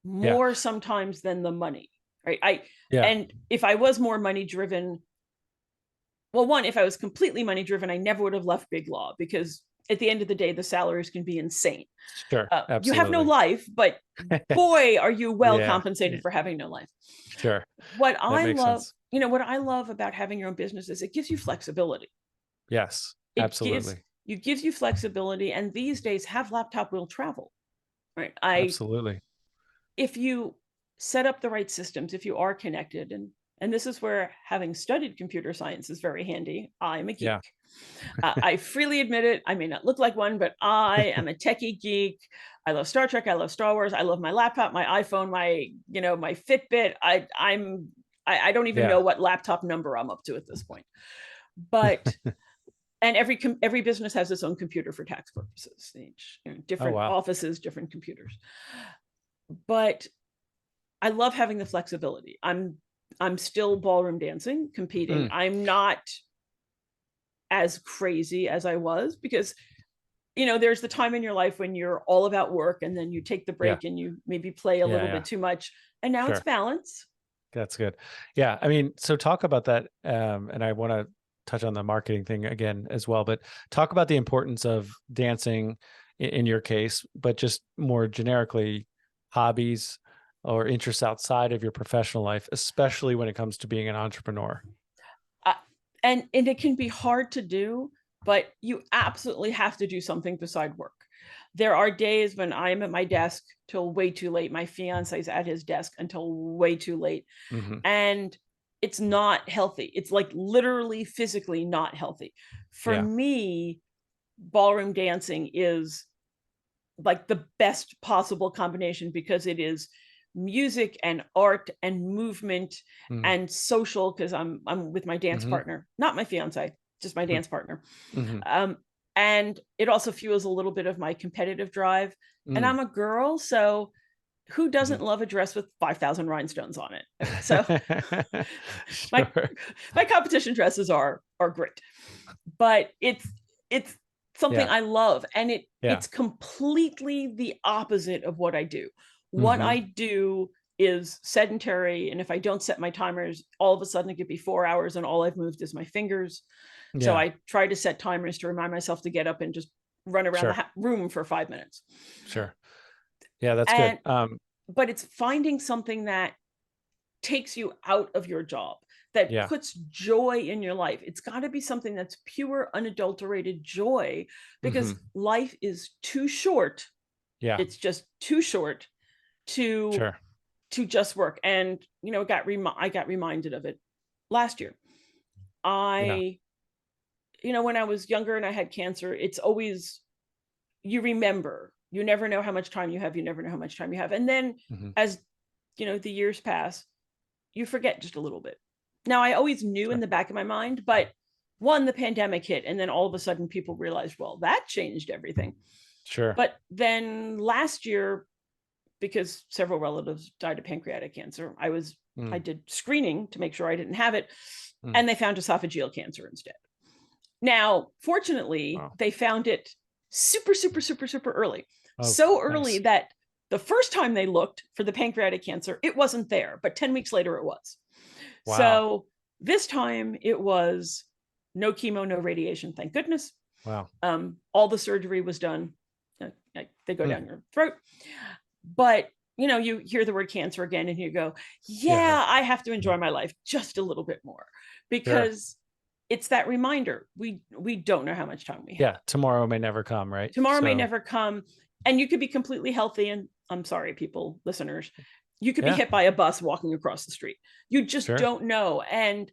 Yeah. more sometimes than the money, right? Yeah. And if I was more money driven, well, one, if I was completely money driven, I never would have left Big Law, because at the end of the day, the salaries can be insane. Sure. You have no Absolutely. life, but boy, are you well Yeah. compensated for having no life. Sure. What That I makes love, sense. what I love about having your own business is it gives you flexibility. Yes. It gives Absolutely. gives you flexibility, and these days, have laptop will travel, right? Absolutely. If you set up the right systems, if you are connected, and this is where having studied computer science is very handy. I'm a geek. Yeah. I freely admit it. I may not look like one, but I am a techie geek. I love Star Trek. I love Star Wars. I love my laptop, my iPhone, my Fitbit. I don't even Yeah. know what laptop number I'm up to at this point. But and every business has its own computer for tax purposes. Each, Oh, different wow. offices, different computers. But I love having the flexibility. I'm still ballroom dancing, competing. Mm. I'm not as crazy as I was, because there's the time in your life when you're all about work, and then you take the Yeah. break and you maybe play a Yeah. little Yeah. bit too much. And now it's Sure. balance. That's good. Yeah. I mean, so talk about that. And I want to touch on the marketing thing again as well, but talk about the importance of dancing in your case, but just more generically, hobbies or interests outside of your professional life, especially when it comes to being an entrepreneur. Uh, and it can be hard to do, but you absolutely have to do something beside work. There are days when I'm at my desk till way too late. My fiance's at his desk until way too late. Hmm. And it's not healthy. It's like literally physically not healthy. For Yeah. me, ballroom dancing is like the best possible combination, because it is music and art and movement Hmm. and social, because I'm with my dance Hmm. partner, not my fiance, just my dance partner. Hmm. um and it also fuels a little bit of my competitive drive, and Mm. I'm a girl, so who Hmm. doesn't love a dress with 5,000 rhinestones on it? So my Sure. my competition dresses are great, but it's something Yeah. I love, and Yeah. it's completely the opposite of what I do. What Hmm. I do is sedentary, and if I don't set my timers, all of a sudden it could be 4 hours and all I've moved is my fingers. So Yeah. I try to set timers to remind myself to get up and just run around the Sure. room for 5 minutes. Sure. Yeah, that's good. And but it's finding something that takes you out of your job, that Yeah. puts joy in your life. It's got to be something that's pure, unadulterated joy, Hmm. because life is too short. Yeah. It's just too short to Sure. just work. And I got reminded of it last year. Yeah. I when I was younger and I had cancer, it's always, you remember, you never know how much time you have, you never know how much time you have. And then Hmm. as the years pass, you forget just a little bit. Now, I always knew in Sure. the back of my mind, but one, the pandemic hit, and then all of a sudden people realized, well, that changed everything. Sure. But then last year, because several relatives died of pancreatic cancer, I Mm. did screening to make sure I didn't have it, Mm. and they found esophageal cancer instead. Now, fortunately, Wow. they found it super, super, super, super early. Oh, So early nice. that the first time they looked for the pancreatic cancer, it wasn't there, but 10 weeks later it was. Wow. So this time it was no chemo, no radiation, thank goodness. Wow. All the surgery was done. They go Mm. down your throat. But you hear the word cancer again and you go, Yeah. Yeah. yeah, I have to enjoy my life just a little bit more, Sure. because it's that reminder. We don't know how much time we have. Yeah. Tomorrow may never come, right? Tomorrow may So, never come, and you could be completely healthy. And I'm sorry, people, listeners, You could be Yeah. hit by a bus walking across the street. You just Sure. don't know. And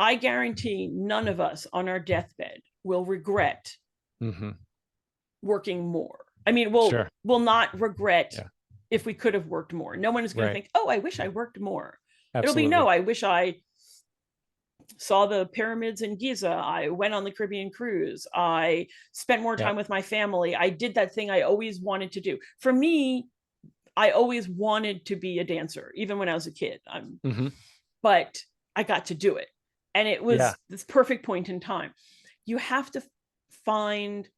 I guarantee none of us on our deathbed will regret Mm-hmm. working more. I mean, Sure. we'll not regret Yeah. if we could have worked more. No one is going to Right. think, oh, I wish I worked more. It'll be, no, Absolutely. I wish I saw the pyramids in Giza. I went on the Caribbean cruise. I spent more Yeah. time with my family. I did that thing I always wanted to do. For me, I always wanted to be a dancer, even when I was a kid. Mm-hmm. But I got to do it. And it Yeah. was this perfect point in time. You have to find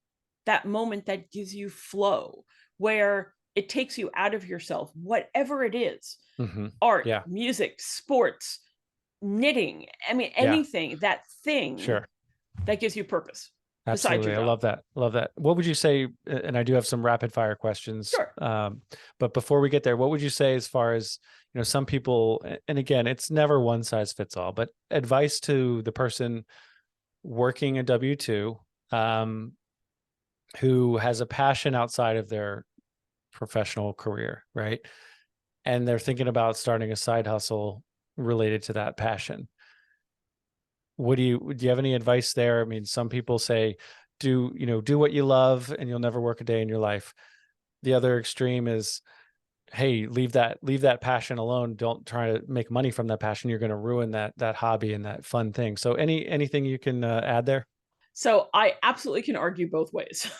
that moment that gives you flow, where it takes you out of yourself, whatever it is, Mm-hmm. art, Yeah. music, sports, knitting. I mean, Yeah. anything, that thing Sure. that gives you purpose besides Absolutely. your I job. love that. Love that. What would you say? And I do have some rapid fire questions. Sure. But before we get there, what would you say as far as, some people, and again, it's never one size fits all, but advice to the person working a W-2, who has a passion outside of their professional career, right? And they're thinking about starting a side hustle related to that passion. Do you have any advice there? I mean, some people say, do what you love and you'll never work a day in your life. The other extreme is, hey, leave that passion alone. Don't try to make money from that passion. You're going to ruin that hobby and that fun thing. So anything you can add there? So I absolutely can argue both ways.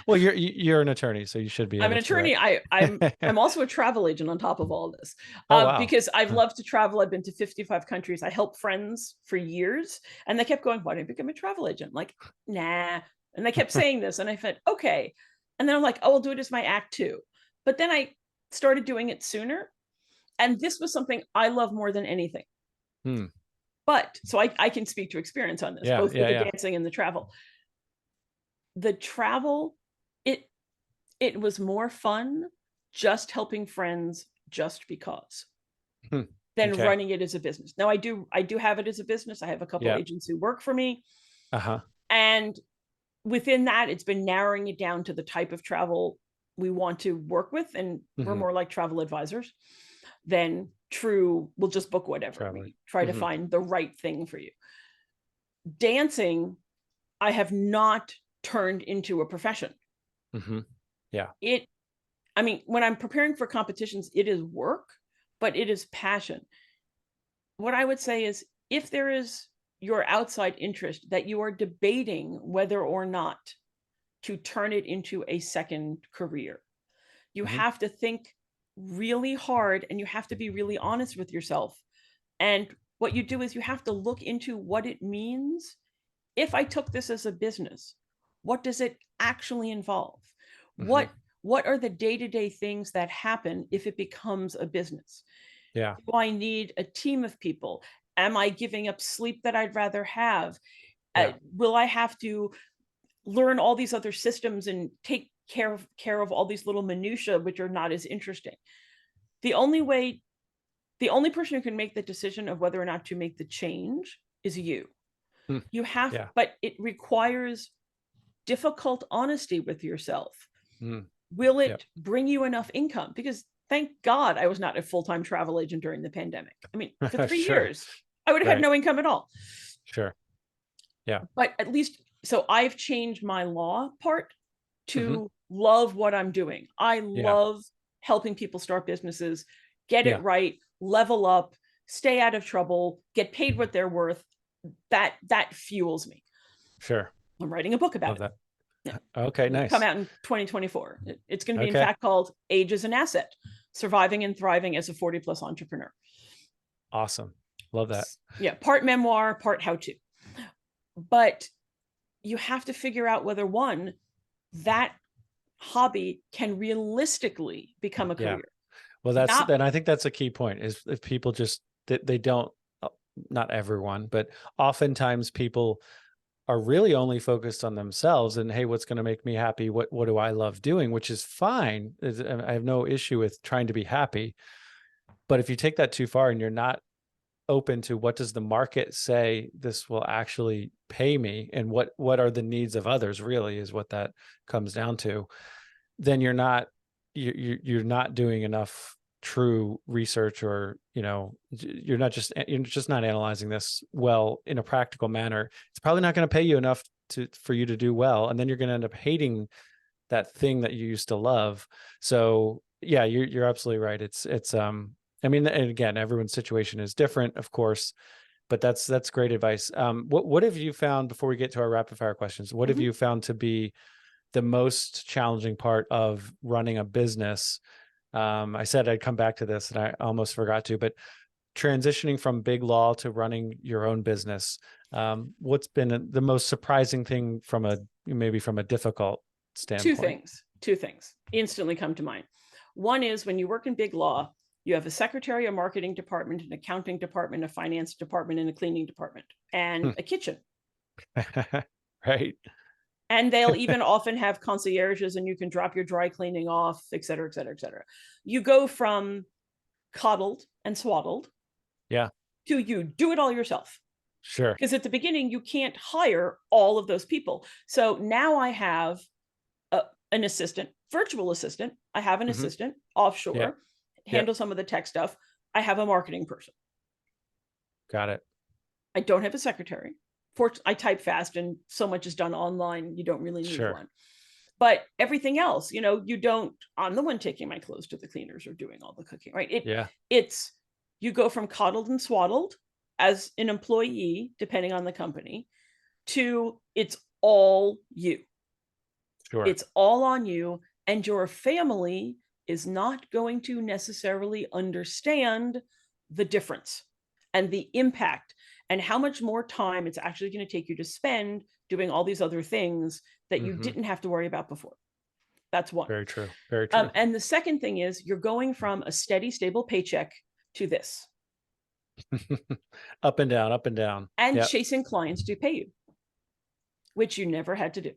Well, you're an attorney, so you should be I'm able an to, right? attorney. I'm also a travel agent on top of all this, Oh, wow. because I've Huh. loved to travel. I've been to 55 countries. I helped friends for years, and they kept going, "Why don't you become a travel agent?" I'm like, nah. And they kept saying this, and I said, okay. And then I'm like, oh, I'll do it as my act two. But then I started doing it sooner, and this was something I love more than anything. Hmm. But so I can speak to experience on this, Yeah, both with yeah, the yeah. dancing and the travel. The travel, it it was more fun just helping friends just because, Hmm. than Okay. running it as a business. Now I do have it as a business. I have a couple Yeah. agents who work for me, Uh-huh. and within that it's been narrowing it down to the type of travel we want to work with, and we're Hmm. more like travel advisors than true we'll just book whatever. Traveling. We try to Hmm. find the right thing for you. Dancing, I have not turned into a profession. Hmm. Yeah. It I mean, when I'm preparing for competitions, it is work, but it is passion. What I would say is, if there is your outside interest that you are debating whether or not to turn it into a second career, you Hmm. have to think really hard, and you have to be really honest with yourself. And what you do is you have to look into what it means. If I took this as a business, what does it actually involve? Hmm. What are the day-to-day things that happen if it becomes a business? Yeah. Do I need a team of people? Am I giving up sleep that I'd rather have? Yeah. Will I have to learn all these other systems and take care of all these little minutia which are not as interesting? The only way, the only person who can make the decision of whether or not to make the change is you. Hmm. You have, Yeah. but it requires difficult honesty with yourself. Hmm. Will Yep. it bring you enough income? Because thank God I was not a full-time travel agent during the pandemic. I mean, for 3 Sure. years, I would have had Right. no income at all. Sure. Yeah. But at least, so I've changed my law part Hmm. to love what I'm doing. I Yeah. love helping people start businesses, get it Yeah. right, level up, stay out of trouble, get paid what they're worth. That fuels me. Sure. I'm writing a book about Love it. that. Yeah. Okay. It'll come Nice. out in 2024. It's going to be, in Okay. fact, called Age as an Asset: Surviving and Thriving as a 40 plus Entrepreneur. Awesome. Love that. Yeah, part memoir, part how to. But you have to figure out whether, one, that hobby can realistically become a Yeah. career. Well, Not, then I think that's a key point, is if people just, they don't, not everyone, but oftentimes people are really only focused on themselves and, hey, what's going to make me happy? What do I love doing? Which is fine. I have no issue with trying to be happy. But if you take that too far and you're not open to what does the market say this will actually pay me, and what are the needs of others, really is what that comes down to, then you're not doing enough true research, or, you're just not analyzing this well in a practical manner, it's probably not going to pay you enough for you to do well. And then you're going to end up hating that thing that you used to love. So yeah, you're absolutely right. I mean, and again, everyone's situation is different, of course, but that's great advice. What have you found, before we get to our rapid fire questions, what have you found to be the most challenging part of running a business? I said I'd come back to this and I almost forgot to, but transitioning from big law to running your own business, what's been the most surprising thing maybe from a difficult standpoint? Two things instantly come to mind. One is, when you work in big law, you have a secretary, a marketing department, an accounting department, a finance department, and a cleaning department, and a kitchen. Right. And they'll even often have concierges, and you can drop your dry cleaning off, et cetera, et cetera, et cetera. You go from coddled and swaddled, yeah, to you do it all yourself. Sure. Because at the beginning, you can't hire all of those people. So now I have an assistant, virtual assistant. I have an assistant offshore, handle some of the tech stuff. I have a marketing person. Got it. I don't have a secretary. I type fast, and so much is done online. You don't really need one. But everything else, you don't, I'm the one taking my clothes to the cleaners or doing all the cooking, right? It's, you go from coddled and swaddled as an employee, depending on the company, to it's all you. Sure. It's all on you, and your family is not going to necessarily understand the difference and the impact and how much more time it's actually going to take you to spend doing all these other things that you didn't have to worry about before. That's one. Very true. Very true. And the second thing is, you're going from a steady, stable paycheck to this. Up and down, up and down. And chasing clients to pay you, which you never had to do.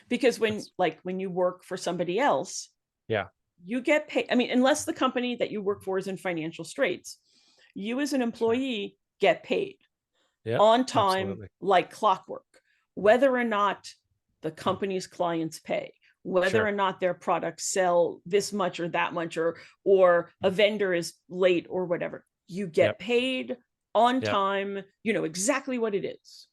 Because when you work for somebody else, you get paid. I mean, unless the company that you work for is in financial straits, you as an employee get paid on time, like clockwork, whether or not the company's clients pay, whether or not their products sell this much or that much, or a vendor is late or whatever. You get paid on time. You know exactly what it is.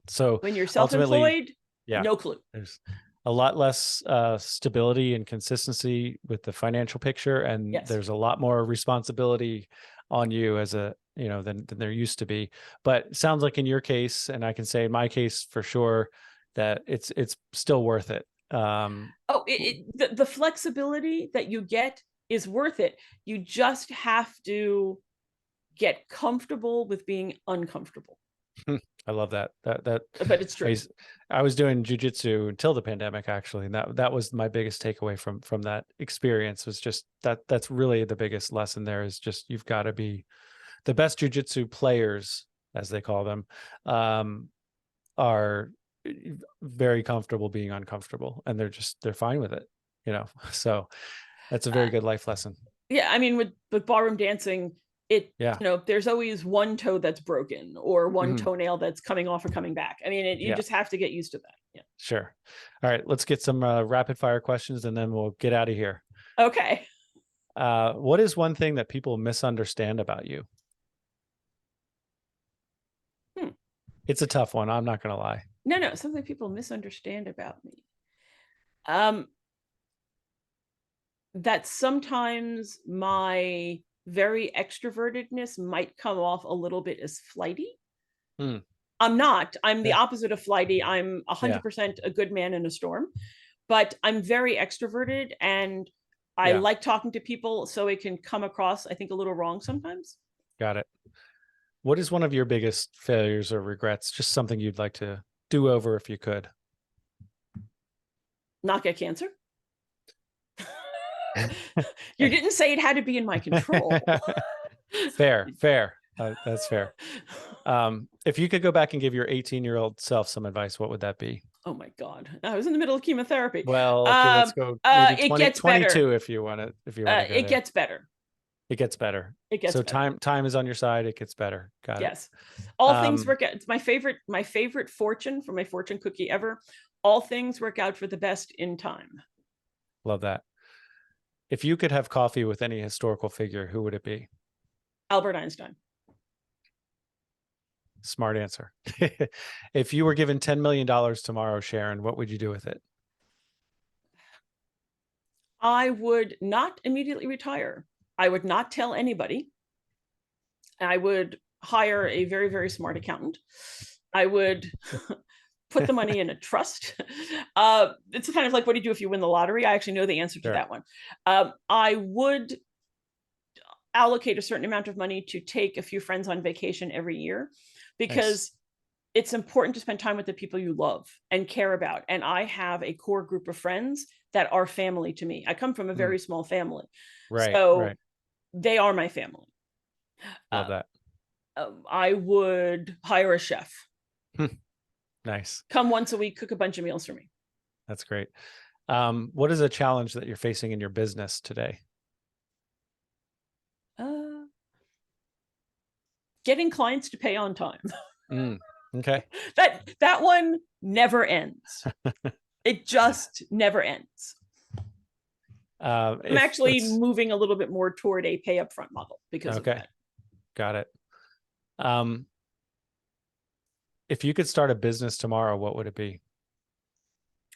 So when you're self-employed, no clue. There's a lot less stability and consistency with the financial picture, and there's a lot more responsibility on you as than there used to be. But it sounds like in your case, and I can say in my case for sure, that it's still worth it. The flexibility that you get is worth it. You just have to get comfortable with being uncomfortable. I love that. But it's true. I was doing jujitsu until the pandemic, actually, and that was my biggest takeaway from that experience. Was just that's really the biggest lesson there, is just you've got to be the best jujitsu players, as they call them, are very comfortable being uncomfortable, and they're fine with it, So that's a very good life lesson. Yeah, I mean, with ballroom dancing, there's always one toe that's broken or one toenail that's coming off or coming back. I mean, you just have to get used to that. Yeah. Sure. All right, let's get some rapid fire questions, and then we'll get out of here. Okay. What is one thing that people misunderstand about you? It's a tough one. I'm not going to lie. No, something people misunderstand about me. That sometimes my very extrovertedness might come off a little bit as flighty. I'm not. I'm the opposite of flighty. I'm 100% a good man in a storm, but I'm very extroverted, and I like talking to people, so it can come across, I think, a little wrong sometimes. Got it. What is one of your biggest failures or regrets? Just something you'd like to do over if you could. Not get cancer. You didn't say it had to be in my control. Fair. That's fair. If you could go back and give your 18-year-old self some advice, what would that be? Oh my God. I was in the middle of chemotherapy. Well, okay, let's go. Maybe it gets 22 better. if you want to. It gets better. It gets better. It gets so better. Time is on your side. It gets better. Got it. Yes. All things work out. It's my favorite fortune from my fortune cookie ever. All things work out for the best in time. Love that. If you could have coffee with any historical figure, who would it be? Albert Einstein. Smart answer. If you were given $10 million tomorrow, Sharon, what would you do with it? I would not immediately retire. I would not tell anybody. I would hire a very, very smart accountant. I would put the money in a trust. It's kind of like, what do you do if you win the lottery? I actually know the answer to that one. I would allocate a certain amount of money to take a few friends on vacation every year, because it's important to spend time with the people you love and care about. And I have a core group of friends that are family to me. I come from a very small family. So they are my family. Love that. I would hire a chef. Nice. Come once a week, cook a bunch of meals for me. That's great. What is a challenge that you're facing in your business today? Getting clients to pay on time. Okay. That one never ends. It just never ends. I'm actually moving a little bit more toward a pay upfront model because of that. Got it. If you could start a business tomorrow, what would it be?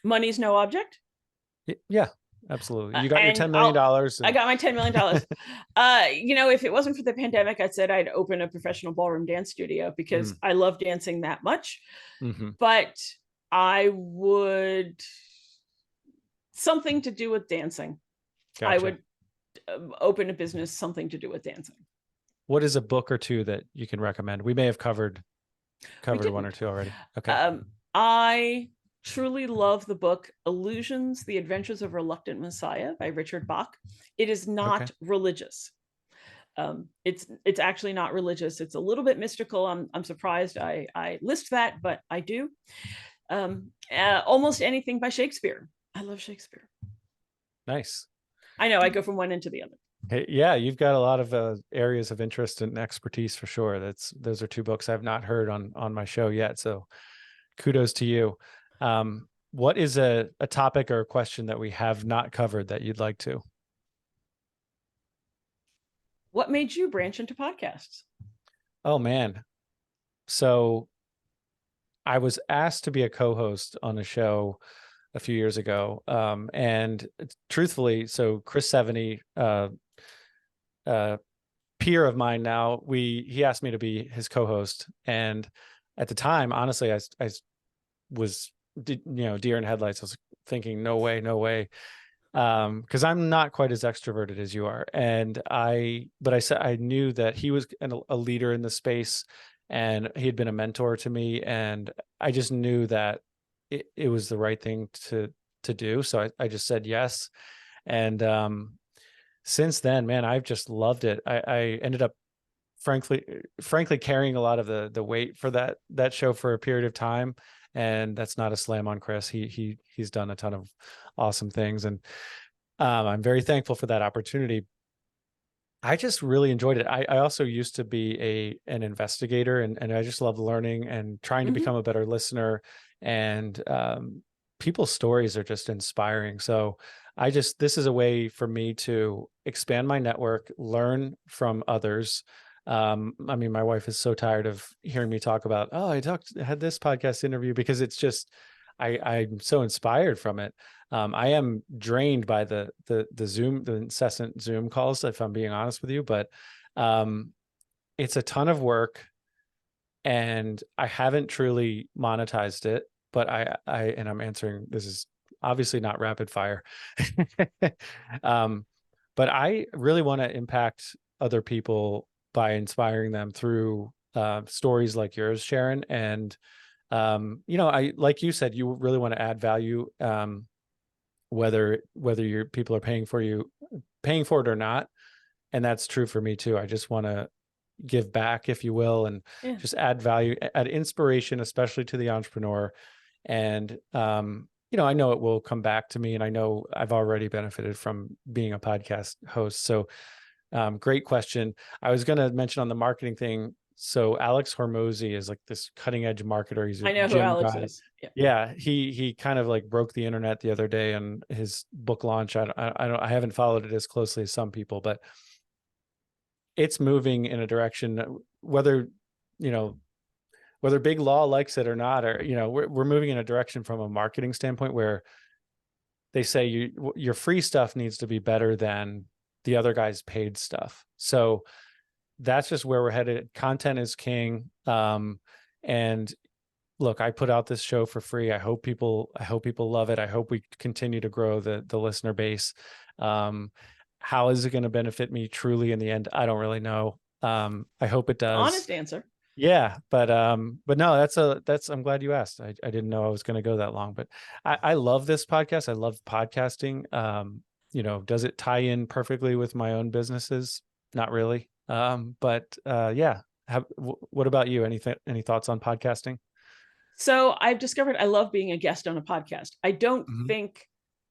Money's no object. Yeah, absolutely. You got your $10 million. I got my $10 million. If it wasn't for the pandemic, I said I'd open a professional ballroom dance studio because I love dancing that much. But I would something to do with dancing. Gotcha. I would open a business, something to do with dancing. What is a book or two that you can recommend? We may have covered one or two already. Okay. I truly love the book Illusions, The Adventures of Reluctant Messiah by Richard Bach. It is not religious. It's actually not religious. It's a little bit mystical. I'm surprised I list that, but I do. Almost anything by Shakespeare. I love Shakespeare. Nice. I know I go from one end to the other. Hey, yeah, you've got a lot of areas of interest and expertise for sure. Those are two books I've not heard on my show yet. So kudos to you. What is a topic or a question that we have not covered that you'd like to? What made you branch into podcasts? Oh, man. So I was asked to be a co-host on a show a few years ago. And truthfully, so Chris Seveny, peer of mine now, he asked me to be his co-host. And at the time, honestly, I was, deer in headlights. I was thinking, no way. Because I'm not quite as extroverted as you are. But I said, I knew that he was a leader in the space and he had been a mentor to me. And I just knew that it was the right thing to do. So I just said yes. And since then, man, I've just loved it. I ended up frankly carrying a lot of the weight for that show for a period of time. And that's not a slam on Chris. He's done a ton of awesome things. And I'm very thankful for that opportunity. I just really enjoyed it. I also used to be an investigator and I just love learning and trying to become a better listener. And people's stories are just inspiring. So this is a way for me to expand my network, learn from others. My wife is so tired of hearing me talk about, I had this podcast interview, because it's just, I'm so inspired from it. I am drained by the incessant Zoom calls, if I'm being honest with you, but it's a ton of work and I haven't truly monetized it, but I'm answering, this is obviously not rapid fire. But I really want to impact other people by inspiring them through stories like yours, Sharon. And, like you said, you really want to add value, whether your people are paying for it or not. And that's true for me too. I just want to give back, if you will, and just add value, add inspiration, especially to the entrepreneur. And, I know it will come back to me, and I know I've already benefited from being a podcast host. So great question. I was going to mention on the marketing thing, So Alex Hormozy is like this cutting edge marketer. He's a I know who gym Alex guy. is. Yeah. Yeah, he kind of like broke the internet the other day on his book launch. I haven't followed it as closely as some people, but it's moving in a direction, whether, you know, whether big law likes it or not, or, you know, we're moving in a direction from a marketing standpoint where they say your free stuff needs to be better than the other guy's paid stuff. So that's just where we're headed. Content is king. And look, I put out this show for free. I hope people love it. I hope we continue to grow the listener base. How is it going to benefit me truly in the end? I don't really know. I hope it does. Honest answer. Yeah, but no, I'm glad you asked. I didn't know I was going to go that long, but I love this podcast. I love podcasting. You know, does it tie in perfectly with my own businesses? Not really. But yeah. What about you? Any thoughts on podcasting? So I've discovered I love being a guest on a podcast. I don't Mhm. think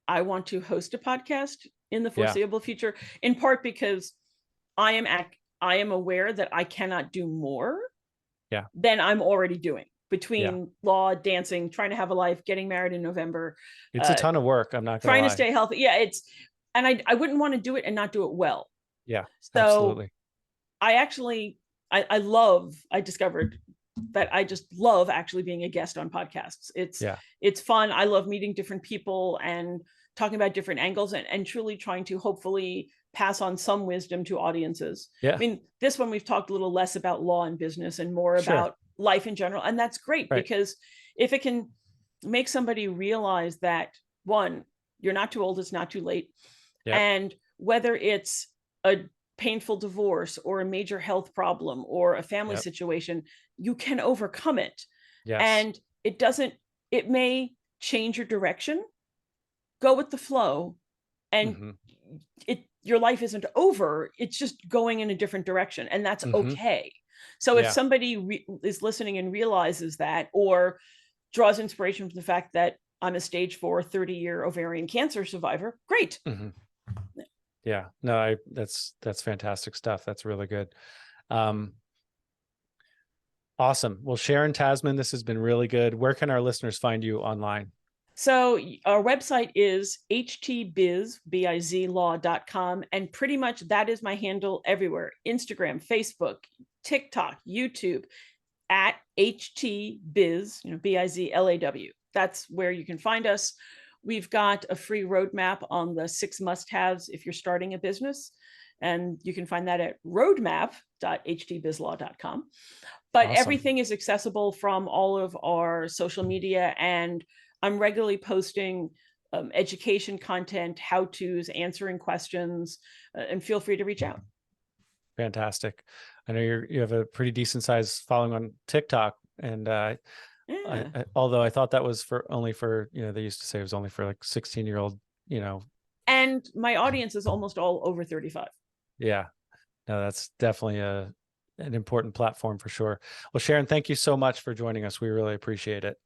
I want to host a podcast in the Yeah. foreseeable future, in part because I am aware that I cannot do more Yeah. than I'm already doing between Yeah. law, dancing, trying to have a life, getting married in November. It's a ton of work. I'm not gonna Trying to lie. stay healthy. Yeah, and I wouldn't want to do it and not do it well. Yeah, So absolutely. I discovered that I just love actually being a guest on podcasts. It's fun. I love meeting different people and talking about different angles and truly trying to hopefully pass on some wisdom to audiences. Yeah. I mean, this one we've talked a little less about law and business and more about life in general. And that's great because if it can make somebody realize that, one, you're not too old, it's not too late. Yep. And whether it's a painful divorce or a major health problem or a family situation, you can overcome it. Yes. And it may change your direction. Go with the flow, and your life isn't over. It's just going in a different direction, and that's okay. So if somebody is listening and realizes that, or draws inspiration from the fact that I'm a stage 4 30-year ovarian cancer survivor, great. Yeah, no, that's fantastic stuff. That's really good. Awesome. Well, Sharon Tasman, this has been really good. Where can our listeners find you online? So our website is htbizlaw.com. And pretty much that is my handle everywhere. Instagram, Facebook, TikTok, YouTube, at HT Biz, BIZLAW. That's where you can find us. We've got a free roadmap on the 6 must-haves if you're starting a business. And you can find that at roadmap.htbizlaw.com. But everything is accessible from all of our social media, and I'm regularly posting education content, how-tos, answering questions, and feel free to reach out. Fantastic. I know you have a pretty decent size following on TikTok, and although I thought that was only for they used to say it was only for like 16-year-old, And my audience is almost all over 35. Yeah, no, that's definitely an important platform for sure. Well, Sharon, thank you so much for joining us. We really appreciate it.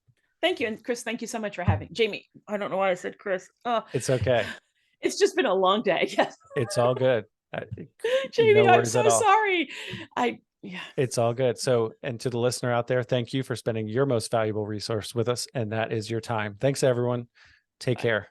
Thank you. And Chris, thank you so much for having Jamie. I don't know why I said Chris. Oh, it's okay. It's just been a long day. Yes. It's all good. Jamie, no, I'm so sorry. It's all good. So, and to the listener out there, thank you for spending your most valuable resource with us. And that is your time. Thanks, everyone. Take care.